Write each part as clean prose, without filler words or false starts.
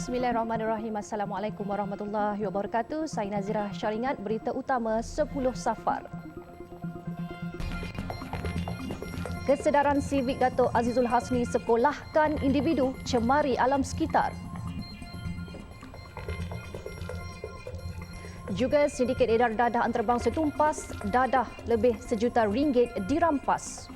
Bismillahirrahmanirrahim. Assalamualaikum warahmatullahi wabarakatuh. Saya Nazirah Syaringat, berita utama 10 Safar. Kesedaran sivik Dato' Azizul Hasni sekolahkan individu cemari alam sekitar. Juga sindiket edar dadah antarabangsa tumpas, dadah lebih RM1 juta dirampas.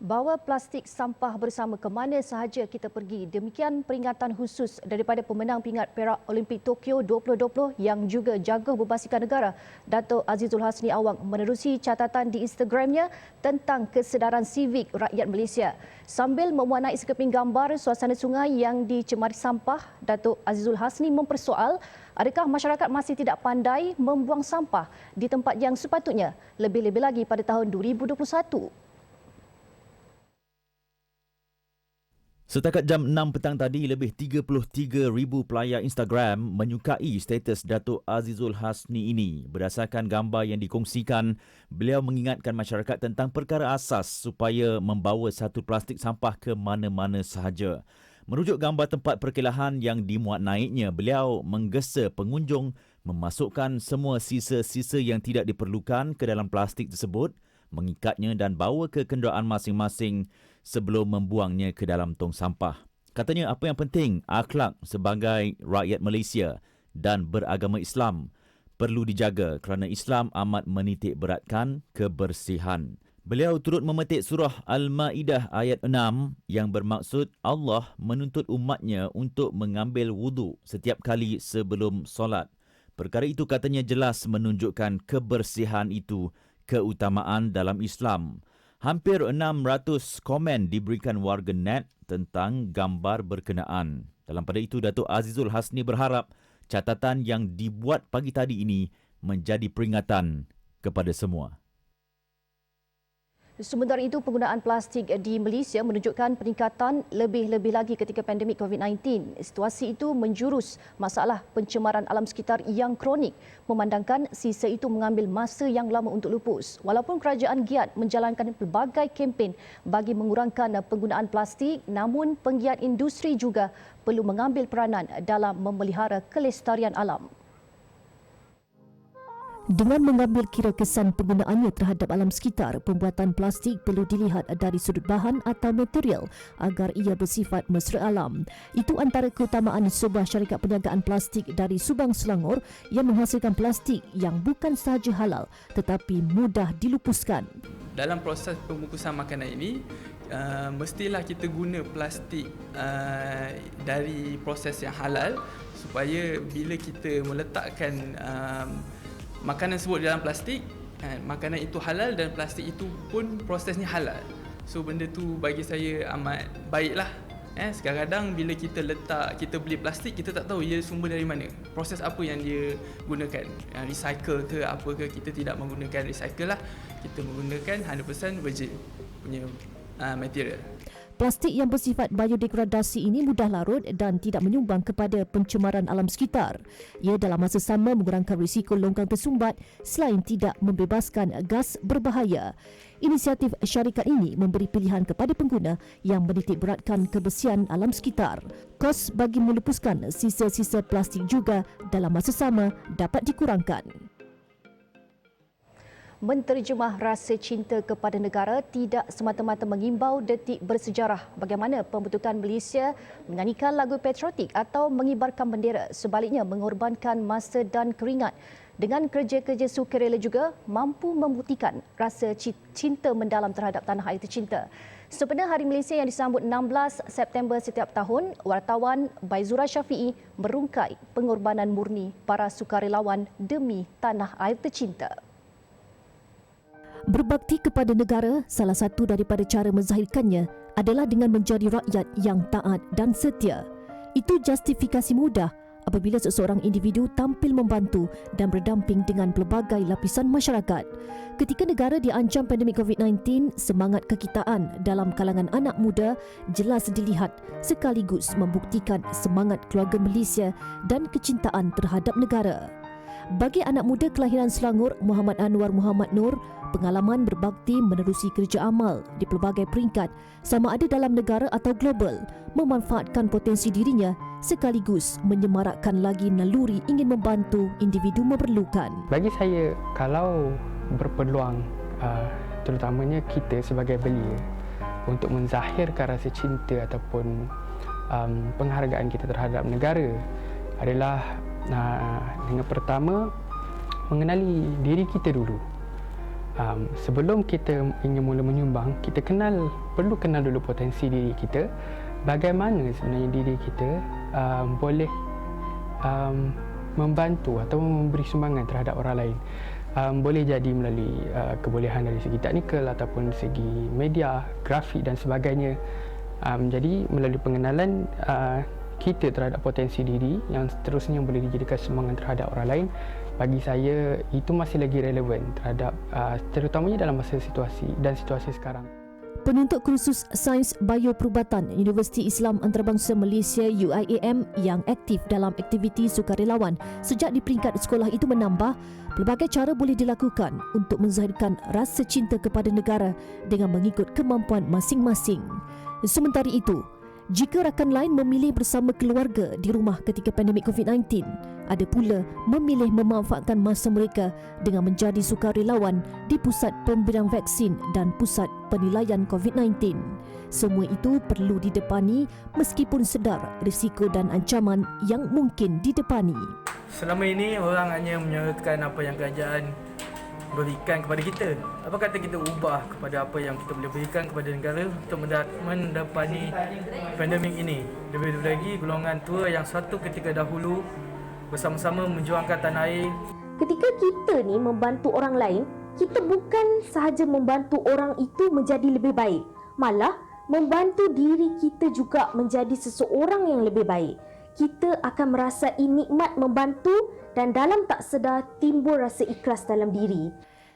Bawa plastik sampah bersama ke mana sahaja kita pergi. Demikian peringatan khusus daripada pemenang pingat Perak Olimpik Tokyo 2020 yang juga jaga berbasikan negara, Dato' Azizul Hasni Awang, menerusi catatan di Instagramnya tentang kesedaran sivik rakyat Malaysia. Sambil mewarnai sekeping gambar suasana sungai yang dicemari sampah, Dato' Azizul Hasni mempersoal adakah masyarakat masih tidak pandai membuang sampah di tempat yang sepatutnya, lebih-lebih lagi pada tahun 2021. Setakat jam 6 petang tadi, lebih 33,000 pelayar Instagram menyukai status Dato' Azizul Hasni ini. Berdasarkan gambar yang dikongsikan, beliau mengingatkan masyarakat tentang perkara asas supaya membawa satu plastik sampah ke mana-mana sahaja. Merujuk gambar tempat perkelahan yang dimuat naiknya, beliau menggesa pengunjung memasukkan semua sisa-sisa yang tidak diperlukan ke dalam plastik tersebut, mengikatnya dan bawa ke kenderaan masing-masing sebelum membuangnya ke dalam tong sampah. Katanya apa yang penting, akhlak sebagai rakyat Malaysia dan beragama Islam perlu dijaga kerana Islam amat menitik beratkan kebersihan. Beliau turut memetik surah Al-Ma'idah ayat 6 yang bermaksud Allah menuntut umatnya untuk mengambil wudu setiap kali sebelum solat. Perkara itu katanya jelas menunjukkan kebersihan itu keutamaan dalam Islam. Hampir 600 komen diberikan warga net tentang gambar berkenaan. Dalam pada itu, Dato' Azizul Hasni berharap catatan yang dibuat pagi tadi ini menjadi peringatan kepada semua. Sementara itu, penggunaan plastik di Malaysia menunjukkan peningkatan lebih-lebih lagi ketika pandemik COVID-19. Situasi itu menjurus masalah pencemaran alam sekitar yang kronik, memandangkan sisa itu mengambil masa yang lama untuk lupus. Walaupun kerajaan giat menjalankan pelbagai kempen bagi mengurangkan penggunaan plastik, namun penggiat industri juga perlu mengambil peranan dalam memelihara kelestarian alam. Dengan mengambil kira kesan penggunaannya terhadap alam sekitar, pembuatan plastik perlu dilihat dari sudut bahan atau material agar ia bersifat mesra alam. Itu antara keutamaan sebuah syarikat perniagaan plastik dari Subang, Selangor yang menghasilkan plastik yang bukan sahaja halal tetapi mudah dilupuskan. Dalam proses pembungkusan makanan ini, mestilah kita guna plastik dari proses yang halal supaya bila kita meletakkan makanan tersebut dalam plastik, makanan itu halal dan plastik itu pun prosesnya halal. So benda tu bagi saya amat baiklah. Kadang-kadang bila kita beli plastik, kita tak tahu ia sumber dari mana. Proses apa yang dia gunakan. Recycle ke apa ke, kita tidak menggunakan recycle lah. Kita menggunakan 100% virgin punya material. Plastik yang bersifat biodegradasi ini mudah larut dan tidak menyumbang kepada pencemaran alam sekitar. Ia dalam masa sama mengurangkan risiko longgang tersumbat selain tidak membebaskan gas berbahaya. Inisiatif syarikat ini memberi pilihan kepada pengguna yang menitik beratkan kebersihan alam sekitar. Kos bagi melupuskan sisa-sisa plastik juga dalam masa sama dapat dikurangkan. Menterjemah rasa cinta kepada negara tidak semata-mata mengimbau detik bersejarah bagaimana pembentukan Malaysia menyanyikan lagu patriotik atau mengibarkan bendera, sebaliknya mengorbankan masa dan keringat. Dengan kerja-kerja sukarela juga mampu membuktikan rasa cinta mendalam terhadap tanah air tercinta. Sempena Hari Malaysia yang disambut 16 September setiap tahun, wartawan Baizura Syafiee merungkai pengorbanan murni para sukarelawan demi tanah air tercinta. Berbakti kepada negara, salah satu daripada cara menzahirkannya adalah dengan menjadi rakyat yang taat dan setia. Itu justifikasi mudah apabila seseorang individu tampil membantu dan berdamping dengan pelbagai lapisan masyarakat. Ketika negara diancam pandemik COVID-19, semangat kekitaan dalam kalangan anak muda jelas dilihat sekaligus membuktikan semangat keluarga Malaysia dan kecintaan terhadap negara. Bagi anak muda kelahiran Selangor, Muhammad Anwar Muhammad Nur, pengalaman berbakti menerusi kerja amal di pelbagai peringkat sama ada dalam negara atau global, memanfaatkan potensi dirinya sekaligus menyemarakkan lagi naluri ingin membantu individu memerlukan. Bagi saya, kalau berpeluang, terutamanya kita sebagai belia, untuk menzahirkan rasa cinta ataupun penghargaan kita terhadap negara adalah dengan pertama mengenali diri kita dulu. Sebelum kita ingin mula menyumbang, kita perlu kenal dulu potensi diri kita, bagaimana sebenarnya diri kita boleh membantu atau memberi sumbangan terhadap orang lain. Boleh jadi melalui kebolehan dari segi teknikal ataupun segi media, grafik dan sebagainya. Jadi melalui pengenalan kita terhadap potensi diri yang seterusnya boleh dijadikan sumbangan terhadap orang lain, bagi saya itu masih lagi relevan terhadap terutamanya dalam masa situasi sekarang. Penuntut kursus Sains Bioperubatan Universiti Islam Antarabangsa Malaysia UIAM yang aktif dalam aktiviti sukarelawan sejak di peringkat sekolah itu menambah, pelbagai cara boleh dilakukan untuk menzahirkan rasa cinta kepada negara dengan mengikut kemampuan masing-masing. Sementara itu, jika rakan lain memilih bersama keluarga di rumah ketika pandemik COVID-19, ada pula memilih memanfaatkan masa mereka dengan menjadi sukarelawan di pusat pemberian vaksin dan pusat penilaian COVID-19. Semua itu perlu didepani meskipun sedar risiko dan ancaman yang mungkin didepani. Selama ini orang hanya menyorotkan apa yang kerajaan berikan kepada kita. Apa kata kita ubah kepada apa yang kita boleh berikan kepada negara untuk mendapati pandemik ini. Lebih lagi golongan tua yang satu ketika dahulu bersama-sama menjuangkan tanah air. Ketika kita ni membantu orang lain, kita bukan sahaja membantu orang itu menjadi lebih baik, malah membantu diri kita juga menjadi seseorang yang lebih baik. Kita akan merasai nikmat membantu dan dalam tak sedar timbul rasa ikhlas dalam diri.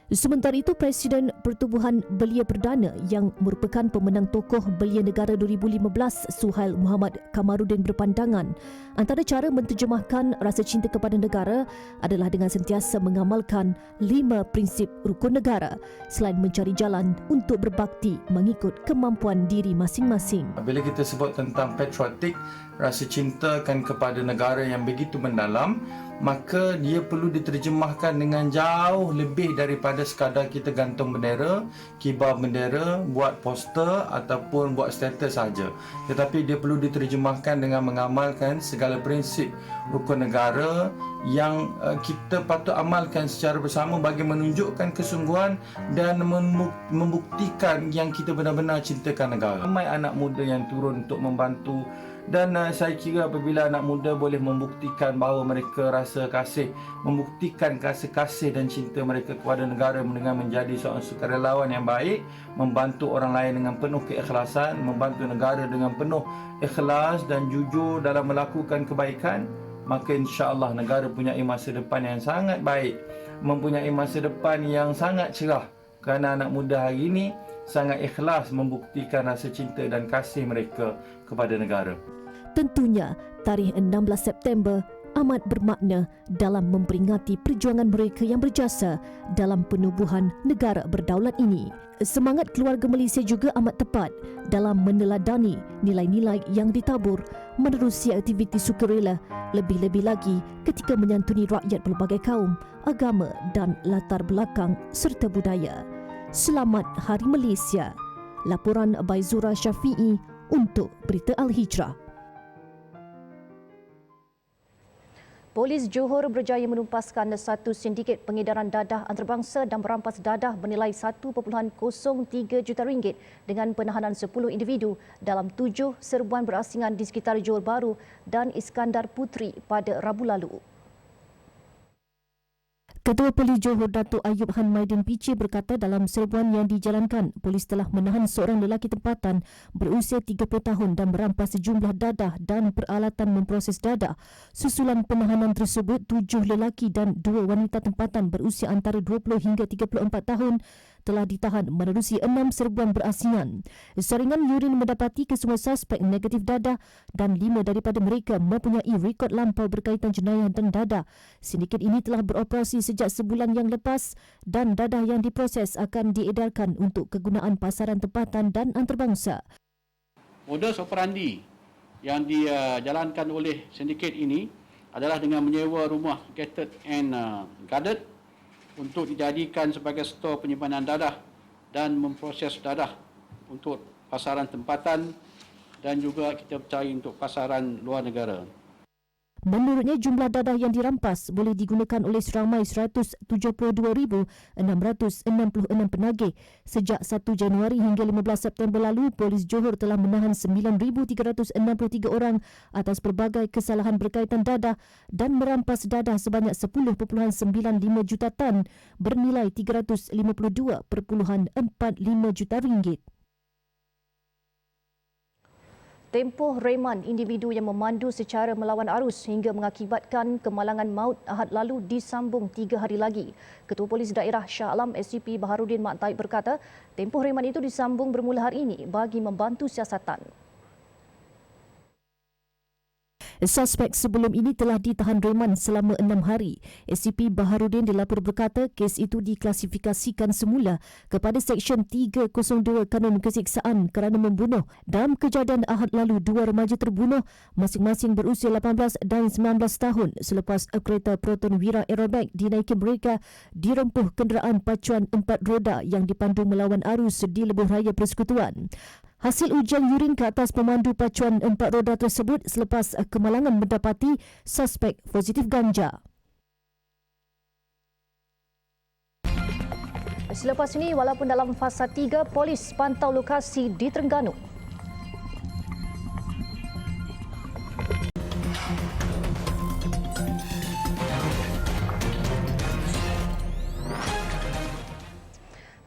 Sementara itu, Presiden Pertubuhan Belia Perdana yang merupakan pemenang tokoh Belia Negara 2015 Suhail Muhammad Kamarudin berpandangan antara cara menterjemahkan rasa cinta kepada negara adalah dengan sentiasa mengamalkan 5 prinsip rukun negara selain mencari jalan untuk berbakti mengikut kemampuan diri masing-masing. Bila kita sebut tentang patriotik, rasa cinta kan kepada negara yang begitu mendalam, maka dia perlu diterjemahkan dengan jauh lebih daripada sekadar kita gantung bendera, kibar bendera, buat poster ataupun buat status saja. Tetapi dia perlu diterjemahkan dengan mengamalkan segala prinsip rukun negara yang kita patut amalkan secara bersama bagi menunjukkan kesungguhan dan membuktikan yang kita benar-benar cintakan negara. Ramai anak muda yang turun untuk membantu. Dan saya kira apabila anak muda boleh membuktikan bahawa mereka rasa kasih, membuktikan kasih dan cinta mereka kepada negara dengan menjadi seorang sukarelawan yang baik, membantu orang lain dengan penuh keikhlasan, membantu negara dengan penuh ikhlas dan jujur dalam melakukan kebaikan, maka insya-Allah negara punya masa depan yang sangat baik, mempunyai masa depan yang sangat cerah kerana anak muda hari ini sangat ikhlas membuktikan rasa cinta dan kasih mereka kepada negara. Tentunya, tarikh 16 September amat bermakna dalam memperingati perjuangan mereka yang berjasa dalam penubuhan negara berdaulat ini. Semangat keluarga Malaysia juga amat tepat dalam meneladani nilai-nilai yang ditabur menerusi aktiviti sukarela, lebih-lebih lagi ketika menyantuni rakyat pelbagai kaum, agama dan latar belakang serta budaya. Selamat Hari Malaysia. Laporan Baizura Syafi'i untuk Berita Al-Hijrah. Polis Johor berjaya menumpaskan satu sindiket pengedaran dadah antarabangsa dan merampas dadah bernilai 1.03 juta ringgit dengan penahanan 10 individu dalam 7 serbuan berasingan di sekitar Johor Bahru dan Iskandar Puteri pada Rabu lalu. Ketua Polis Johor Datuk Ayub Han Maidin Piche berkata dalam serbuan yang dijalankan, polis telah menahan seorang lelaki tempatan berusia 30 tahun dan merampas sejumlah dadah dan peralatan memproses dadah. Susulan penahanan tersebut, 7 lelaki dan 2 wanita tempatan berusia antara 20 hingga 34 tahun telah ditahan menerusi 6 serbuan berasingan. Saringan urin mendapati kesemua suspek negatif dadah dan 5 daripada mereka mempunyai rekod lampau berkaitan jenayah dan dadah. Sindiket ini telah beroperasi sejak sebulan yang lepas dan dadah yang diproses akan diedarkan untuk kegunaan pasaran tempatan dan antarabangsa. Modus operandi yang dijalankan oleh sindiket ini adalah dengan menyewa rumah gated and guarded untuk dijadikan sebagai stor penyimpanan dadah dan memproses dadah untuk pasaran tempatan dan juga kita percaya untuk pasaran luar negara. Menurutnya, jumlah dadah yang dirampas boleh digunakan oleh seramai 172,666 penagih. Sejak 1 Januari hingga 15 September lalu, Polis Johor telah menahan 9,363 orang atas pelbagai kesalahan berkaitan dadah dan merampas dadah sebanyak 10.95 juta tan bernilai 352.45 juta ringgit. Tempoh reman individu yang memandu secara melawan arus hingga mengakibatkan kemalangan maut Ahad lalu disambung 3 hari lagi. Ketua Polis Daerah Shah Alam SCP Baharudin Mat Taib berkata, tempoh reman itu disambung bermula hari ini bagi membantu siasatan. Suspek sebelum ini telah ditahan reman selama 6 hari. SCP Baharudin dilapor berkata kes itu diklasifikasikan semula kepada Seksyen 302 Kanun Kesiksaan kerana membunuh. Dalam kejadian Ahad lalu, 2 remaja terbunuh masing-masing berusia 18 dan 19 tahun selepas kereta Proton Wira Aerobag dinaiki mereka dirempuh kenderaan pacuan 4 roda yang dipandu melawan arus di Lebuhraya Persekutuan. Hasil ujian urin ke atas pemandu pacuan 4 roda tersebut selepas kemalangan mendapati suspek positif ganja. Selepas ini, walaupun dalam fasa 3, polis pantau lokasi di Terengganu.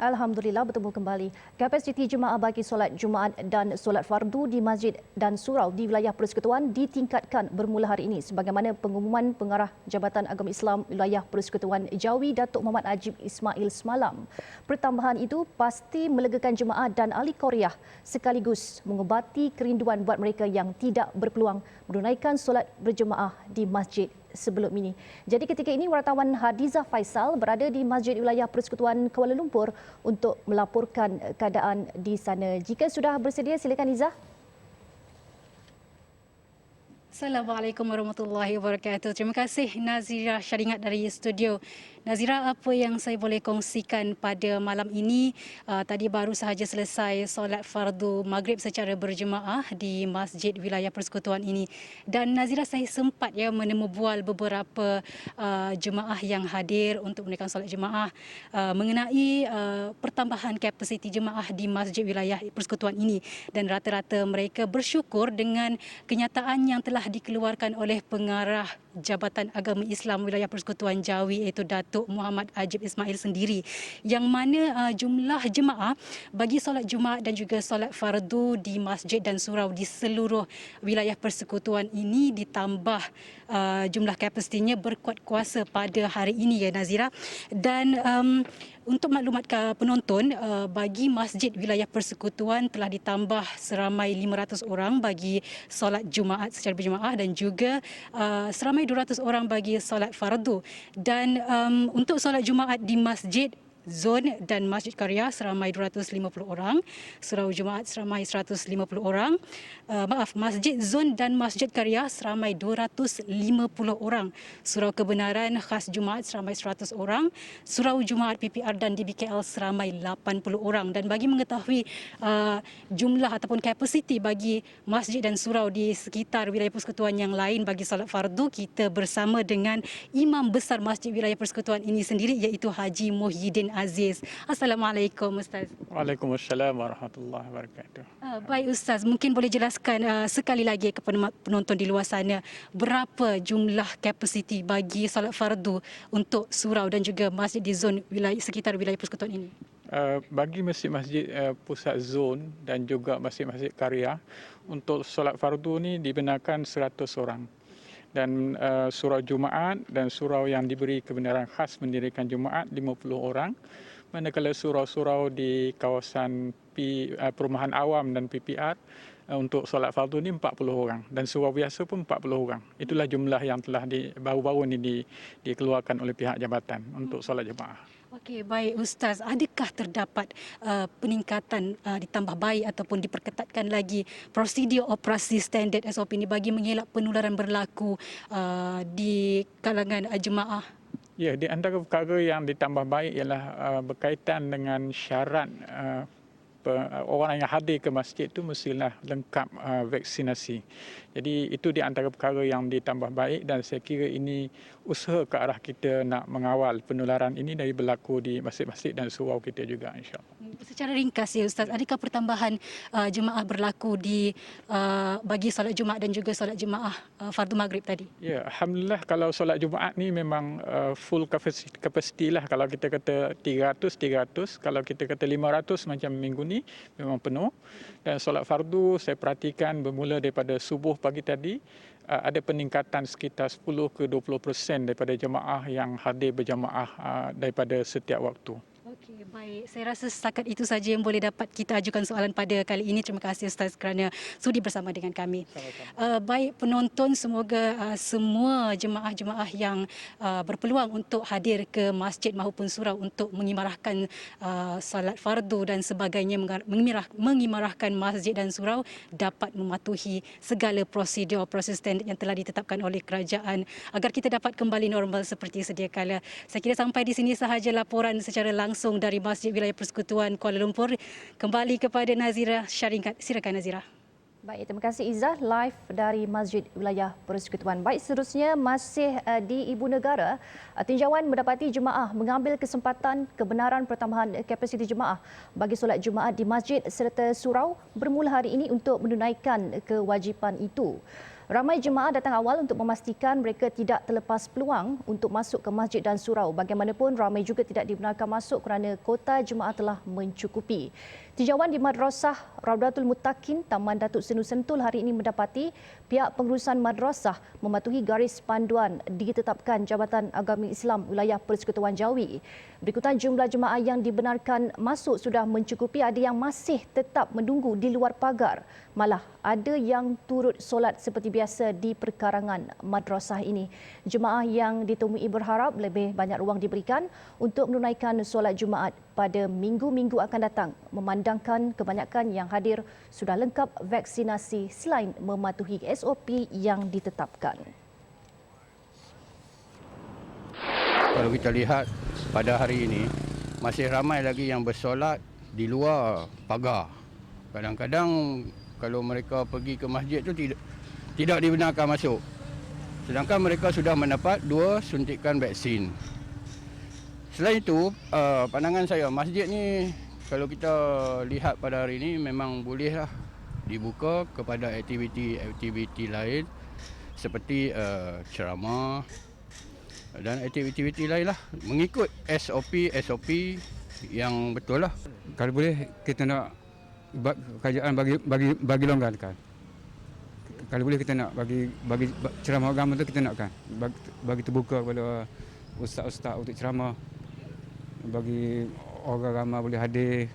Alhamdulillah bertemu kembali. Kapasiti jemaah bagi solat Jumaat dan solat fardu di masjid dan surau di wilayah Persekutuan ditingkatkan bermula hari ini sebagaimana pengumuman Pengarah Jabatan Agama Islam Wilayah Persekutuan Jawi Datuk Muhammad Ajib Ismail semalam. Pertambahan itu pasti melegakan jemaah dan ahli Korea sekaligus mengubati kerinduan buat mereka yang tidak berpeluang menunaikan solat berjemaah di masjid sebelum ini. Jadi ketika ini wartawan Hadiza Faisal berada di Masjid Wilayah Persekutuan Kuala Lumpur untuk melaporkan keadaan di sana. Jika sudah bersedia, silakan Izzah. Assalamualaikum warahmatullahi wabarakatuh. Terima kasih Nazira Syaringat dari studio. Nazira, apa yang saya boleh kongsikan pada malam ini, tadi baru sahaja selesai solat fardu maghrib secara berjemaah di Masjid Wilayah Persekutuan ini. Dan Nazira, saya sempat menemu bual beberapa jemaah yang hadir untuk menunaikan solat jemaah mengenai pertambahan kapasiti jemaah di Masjid Wilayah Persekutuan ini. Dan rata-rata mereka bersyukur dengan kenyataan yang telah dikeluarkan oleh Pengarah Jabatan Agama Islam Wilayah Persekutuan Jawi iaitu Datuk Muhammad Ajib Ismail sendiri, yang mana jumlah jemaah bagi solat Jumaat dan juga solat fardu di masjid dan surau di seluruh wilayah persekutuan ini ditambah jumlah kapasitinya berkuat kuasa pada hari ini ya Nazira. Dan untuk maklumat penonton, bagi masjid wilayah persekutuan telah ditambah seramai 500 orang bagi solat Jumaat secara berjemaah dan juga seramai 200 orang bagi solat fardu. Dan untuk solat Jumaat di masjid Zon dan Masjid Karya seramai 250 orang, surau Jumaat seramai 150 orang. Masjid Zon dan Masjid Karya seramai 250 orang. Surau Kebenaran khas Jumaat seramai 100 orang. Surau Jumaat PPR dan DBKL seramai 80 orang. Dan bagi mengetahui jumlah ataupun kapasiti bagi masjid dan surau di sekitar wilayah persekutuan yang lain bagi solat fardu, kita bersama dengan Imam Besar Masjid Wilayah Persekutuan ini sendiri iaitu Haji Muhyiddin Aziz. Assalamualaikum Ustaz. Waalaikumsalam warahmatullahi wabarakatuh. Baik Ustaz, mungkin boleh jelaskan sekali lagi kepada penonton di luar sana berapa jumlah kapasiti bagi solat fardu untuk surau dan juga masjid di zon sekitar wilayah persekutuan ini? Bagi masjid-masjid pusat zon dan juga masjid-masjid karya, untuk solat fardu ni dibenarkan 100 orang. Dan surau Jumaat dan surau yang diberi kebenaran khas mendirikan Jumaat 50 orang. Manakala surau-surau di kawasan perumahan awam dan PPR untuk solat fardu ni 40 orang dan surau biasa pun 40 orang. Itulah jumlah yang telah baru-baru ini dikeluarkan oleh pihak jabatan untuk solat jemaah. Okey, baik Ustaz. Adakah terdapat peningkatan ditambah baik ataupun diperketatkan lagi prosedur operasi standard SOP ini bagi mengelak penularan berlaku di kalangan jemaah? Ya, di antara perkara yang ditambah baik ialah berkaitan dengan syarat orang yang hadir ke masjid itu mestilah lengkap vaksinasi. Jadi itu di antara perkara yang ditambah baik dan saya kira ini usaha ke arah kita nak mengawal penularan ini dari berlaku di masjid-masjid dan surau kita juga, insya-Allah. Secara ringkas ya Ustaz, adakah pertambahan jemaah berlaku bagi solat Jumaat dan juga solat jemaah fardu maghrib tadi? Ya, alhamdulillah kalau solat Jumaat ni memang full capacity lah. Kalau kita kata 300, kalau kita kata 500 macam minggu ni memang penuh. Dan solat fardu saya perhatikan bermula daripada subuh pagi tadi ada peningkatan sekitar 10 ke 20% daripada jemaah yang hadir berjamaah daripada setiap waktu. Okey, baik. Saya rasa setakat itu saja yang boleh dapat kita ajukan soalan pada kali ini. Terima kasih Ustaz kerana sudi bersama dengan kami. Baik penonton, semoga semua jemaah-jemaah yang berpeluang untuk hadir ke masjid maupun surau untuk mengimarahkan salat fardu dan sebagainya, mengimarahkan masjid dan surau dapat mematuhi segala prosedur standard yang telah ditetapkan oleh kerajaan agar kita dapat kembali normal seperti sedia kala. Saya kira sampai di sini sahaja laporan secara langsung dari Masjid Wilayah Persekutuan Kuala Lumpur. Kembali kepada Nazira Syaringkat. Silakan Nazira. Baik, terima kasih Izzah, live dari Masjid Wilayah Persekutuan. Baik, seterusnya masih di Ibu Negara, tinjauan mendapati jemaah mengambil kesempatan kebenaran pertambahan kapasiti jemaah bagi solat Jumaat di masjid serta surau bermula hari ini untuk menunaikan kewajipan itu. Ramai jemaah datang awal untuk memastikan mereka tidak terlepas peluang untuk masuk ke masjid dan surau. Bagaimanapun, ramai juga tidak dibenarkan masuk kerana kota jemaah telah mencukupi. Tinjauan di Madrasah Raudatul Muttaqin, Taman Datuk Senu Sentul hari ini mendapati pihak pengurusan madrasah mematuhi garis panduan ditetapkan Jabatan Agama Islam Wilayah Persekutuan Jawi. Berikutan jumlah jemaah yang dibenarkan masuk sudah mencukupi, ada yang masih tetap menunggu di luar pagar. Malah ada yang turut solat seperti biasa di perkarangan madrasah ini. Jemaah yang ditemui berharap lebih banyak ruang diberikan untuk menunaikan solat Jumaat pada minggu-minggu akan datang, memandangkan kebanyakan yang hadir sudah lengkap vaksinasi selain mematuhi SOP yang ditetapkan. Kalau kita lihat pada hari ini, masih ramai lagi yang bersolat di luar pagar. Kadang-kadang kalau mereka pergi ke masjid tu tidak dibenarkan masuk. Sedangkan mereka sudah mendapat 2 suntikan vaksin. Selain itu, pandangan saya, masjid ni kalau kita lihat pada hari ini memang bolehlah dibuka kepada aktiviti-aktiviti lain seperti ceramah dan aktiviti lain lah, mengikut SOP yang betul lah. Kalau boleh kita nak kerajaan bagi longgarkan. Kalau boleh kita nak bagi ceramah agama tu kita nakkan bagi terbuka kepada ustaz-ustaz untuk ceramah, bagi orang ramai boleh hadir.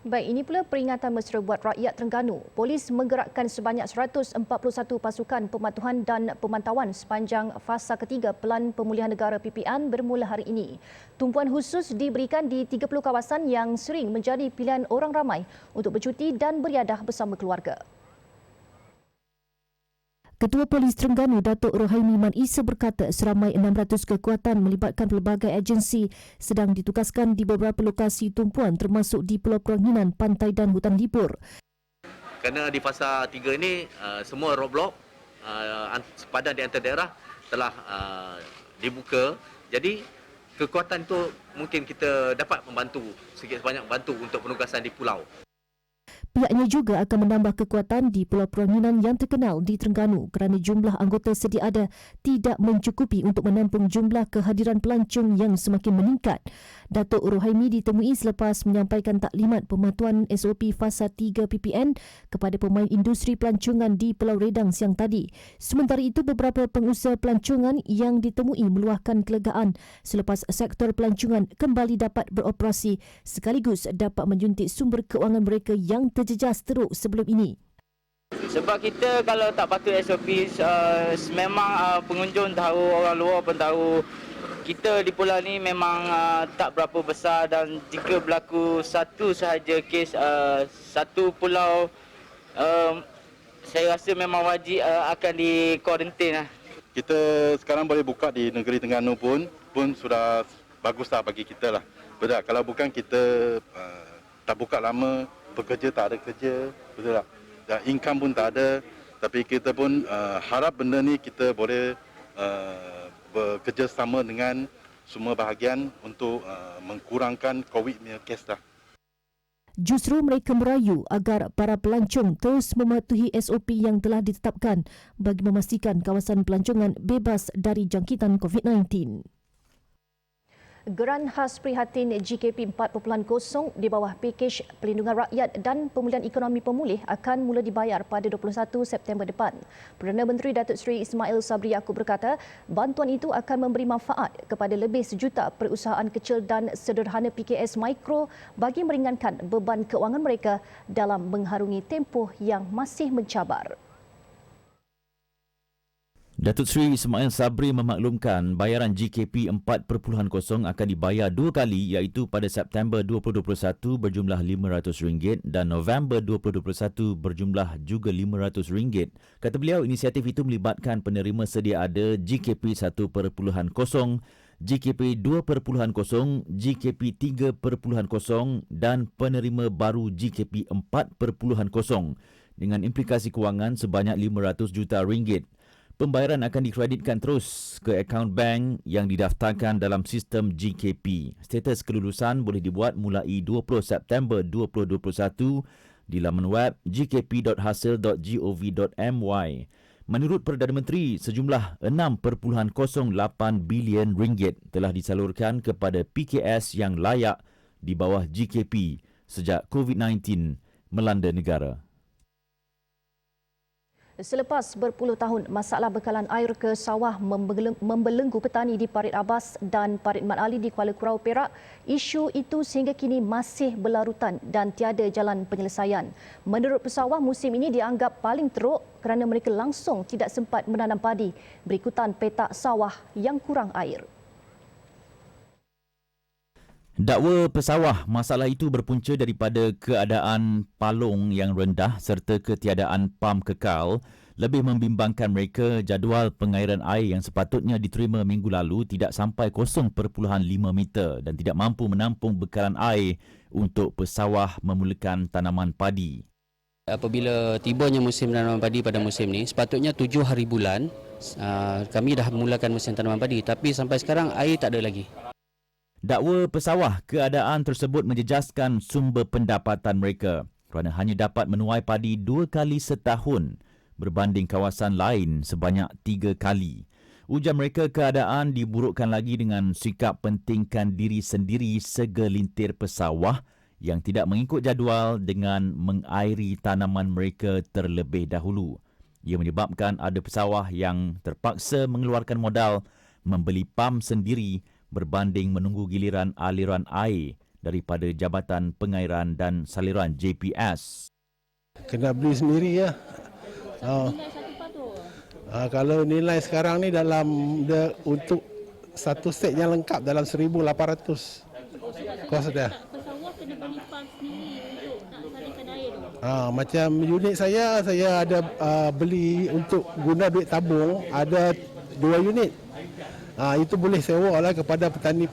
Baik, ini pula peringatan mesra buat rakyat Terengganu. Polis menggerakkan sebanyak 141 pasukan pematuhan dan pemantauan sepanjang fasa ketiga Pelan Pemulihan Negara PPN bermula hari ini. Tumpuan khusus diberikan di 30 kawasan yang sering menjadi pilihan orang ramai untuk bercuti dan beriadah bersama keluarga. Ketua Polis Terengganu Datuk Rohaimi Man Isa berkata seramai 600 kekuatan melibatkan pelbagai agensi sedang ditugaskan di beberapa lokasi tumpuan termasuk di Pulau Peranginan, pantai dan hutan libur. Kerana di fasa 3 ini semua roadblock sepadan di antar daerah telah dibuka. Jadi kekuatan itu mungkin kita dapat membantu sedikit sebanyak bantu untuk penugasan di pulau. Pihaknya juga akan menambah kekuatan di Pulau Peranginan yang terkenal di Terengganu kerana jumlah anggota sedia ada tidak mencukupi untuk menampung jumlah kehadiran pelancong yang semakin meningkat. Datuk Rohaimi ditemui selepas menyampaikan taklimat pematuhan SOP Fasa 3 PPN kepada pemain industri pelancongan di Pulau Redang siang tadi. Sementara itu, beberapa pengusaha pelancongan yang ditemui meluahkan kelegaan selepas sektor pelancongan kembali dapat beroperasi sekaligus dapat menyuntik sumber keuangan mereka yang terjejas teruk sebelum ini. Sebab kita kalau tak patuh SOP, memang pengunjung tahu, orang luar pun tahu. Kita di pulau ni memang tak berapa besar dan jika berlaku satu sahaja kes satu pulau, saya rasa memang wajib akan di kuarantin lah. Kita sekarang boleh buka di negeri Terengganu pun sudah baguslah bagi kita lah. Betul tak? Kalau bukan kita tak buka lama, pekerja tak ada kerja, betul tak? Dan income pun tak ada. Tapi kita pun harap benda ni kita boleh bekerjasama dengan semua bahagian untuk mengkurangkan COVID punya kes lah. Justru mereka merayu agar para pelancong terus mematuhi SOP yang telah ditetapkan bagi memastikan kawasan pelancongan bebas dari jangkitan COVID-19. Geran khas prihatin GKP 4.0 di bawah pakej pelindungan rakyat dan pemulihan ekonomi pemulih akan mula dibayar pada 21 September depan. Perdana Menteri Datuk Seri Ismail Sabri Yaakob berkata, bantuan itu akan memberi manfaat kepada lebih sejuta perusahaan kecil dan sederhana PKS mikro bagi meringankan beban keuangan mereka dalam mengharungi tempoh yang masih mencabar. Datuk Seri Ismail Sabri memaklumkan bayaran GKP 4.0 akan dibayar dua kali iaitu pada September 2021 berjumlah RM500 dan November 2021 berjumlah juga RM500. Kata beliau, inisiatif itu melibatkan penerima sedia ada GKP 1.0, GKP 2.0, GKP 3.0 dan penerima baru GKP 4.0 dengan implikasi kewangan sebanyak RM500 juta. Pembayaran akan dikreditkan terus ke akaun bank yang didaftarkan dalam sistem GKP. Status kelulusan boleh dibuat mulai 20 September 2021 di laman web gkp.hasil.gov.my. Menurut Perdana Menteri, sejumlah RM6.08 bilion telah disalurkan kepada PKS yang layak di bawah GKP sejak COVID-19 melanda negara. Selepas berpuluh tahun, masalah bekalan air ke sawah membelenggu petani di Parit Abbas dan Parit Mat Ali di Kuala Kurau, Perak, isu itu sehingga kini masih berlarutan dan tiada jalan penyelesaian. Menurut pesawah, musim ini dianggap paling teruk kerana mereka langsung tidak sempat menanam padi berikutan petak sawah yang kurang air. Dakwa pesawah, masalah itu berpunca daripada keadaan palung yang rendah serta ketiadaan pam kekal. Lebih membimbangkan mereka, jadual pengairan air yang sepatutnya diterima minggu lalu tidak sampai 0.5 meter dan tidak mampu menampung bekalan air untuk pesawah memulakan tanaman padi. Apabila tibanya musim tanaman padi pada musim ini, sepatutnya 7 hari bulan kami dah mulakan musim tanaman padi, tapi sampai sekarang air tak ada lagi. Dakwa pesawah, keadaan tersebut menjejaskan sumber pendapatan mereka kerana hanya dapat menuai padi 2 kali setahun berbanding kawasan lain sebanyak 3 kali. Ujar mereka, keadaan diburukkan lagi dengan sikap pentingkan diri sendiri segelintir pesawah yang tidak mengikut jadual dengan mengairi tanaman mereka terlebih dahulu. Ia menyebabkan ada pesawah yang terpaksa mengeluarkan modal membeli pam sendiri berbanding menunggu giliran aliran air daripada Jabatan Pengairan dan Saliran JPS. Kena beli sendiri ya. Kalau nilai sekarang ni dalam untuk satu set yang lengkap dalam 1,800 kos dia. Pesawah kena beli pam sendiri untuk nak salurkan air tu. Macam unit saya ada beli untuk guna duit tabung, ada 2 unit. Itu boleh sewa lah kepada petani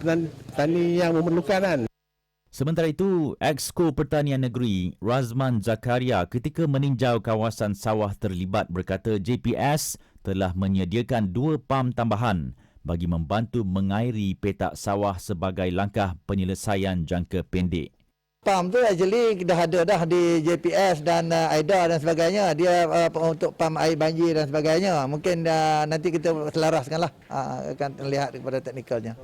yang memerlukan kan. Sementara itu, Exco Pertanian Negeri Razman Zakaria ketika meninjau kawasan sawah terlibat berkata JPS telah menyediakan 2 pam tambahan bagi membantu mengairi petak sawah sebagai langkah penyelesaian jangka pendek. PAM tu actually dah ada dah di JPS dan AIDA dan sebagainya. Dia untuk PAM air banjir dan sebagainya. Mungkin nanti kita selaraskanlah, akan lihat kepada teknikalnya.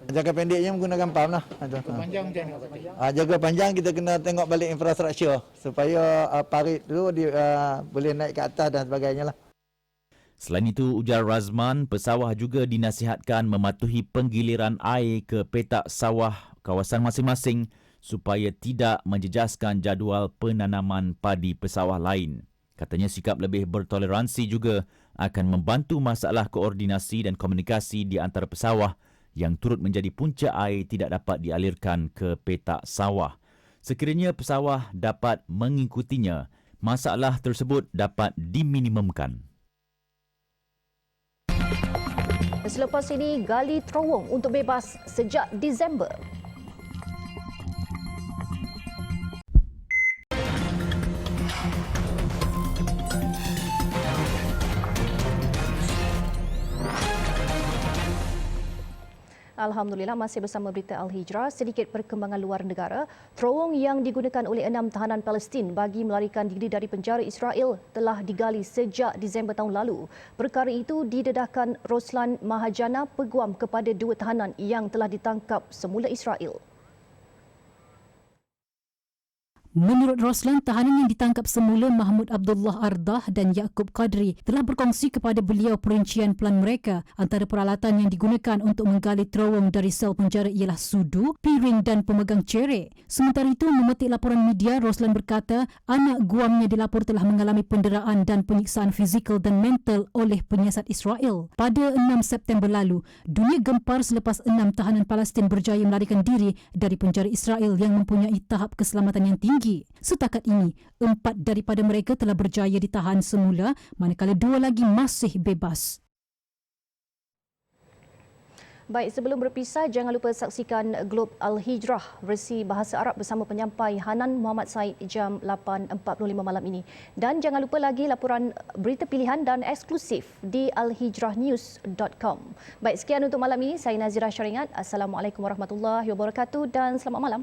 Jangka pendeknya menggunakan PAM lah. Panjang macam mana? Jaga panjang kita kena tengok balik infrastruktur supaya parit tu boleh naik ke atas dan sebagainya lah. Selain itu, ujar Razman, pesawah juga dinasihatkan mematuhi penggiliran air ke petak sawah kawasan masing-masing supaya tidak menjejaskan jadual penanaman padi pesawah lain. Katanya sikap lebih bertoleransi juga akan membantu masalah koordinasi dan komunikasi di antara pesawah yang turut menjadi punca air tidak dapat dialirkan ke petak sawah. Sekiranya pesawah dapat mengikutinya, masalah tersebut dapat diminimumkan. Selepas ini, gali terowong untuk bebas sejak Disember. Alhamdulillah, masih bersama berita Al-Hijrah. Sedikit perkembangan luar negara. Terowong yang digunakan oleh 6 tahanan Palestin bagi melarikan diri dari penjara Israel telah digali sejak Disember tahun lalu. Perkara itu didedahkan Roslan Mahajana, peguam kepada 2 tahanan yang telah ditangkap semula Israel. Menurut Roslan, tahanan yang ditangkap semula Mahmud Abdullah Ardah dan Yaqub Qadri telah berkongsi kepada beliau perincian pelan mereka. Antara peralatan yang digunakan untuk menggali terowong dari sel penjara ialah sudu, piring dan pemegang cerek. Sementara itu, memetik laporan media, Roslan berkata anak guamnya dilapor telah mengalami penderaan dan penyiksaan fizikal dan mental oleh penyiasat Israel. Pada 6 September lalu, dunia gempar selepas 6 tahanan Palestin berjaya melarikan diri dari penjara Israel yang mempunyai tahap keselamatan yang tinggi. Setakat ini, 4 daripada mereka telah berjaya ditahan semula, manakala 2 lagi masih bebas. Baik, sebelum berpisah, jangan lupa saksikan Globe Al-Hijrah versi bahasa Arab bersama penyampai Hanan Muhammad Said jam 8.45 malam ini. Dan jangan lupa lagi laporan berita pilihan dan eksklusif di alhijrahnews.com. Baik, sekian untuk malam ini. Saya Nazira Syaringat. Assalamualaikum warahmatullahi wabarakatuh dan selamat malam.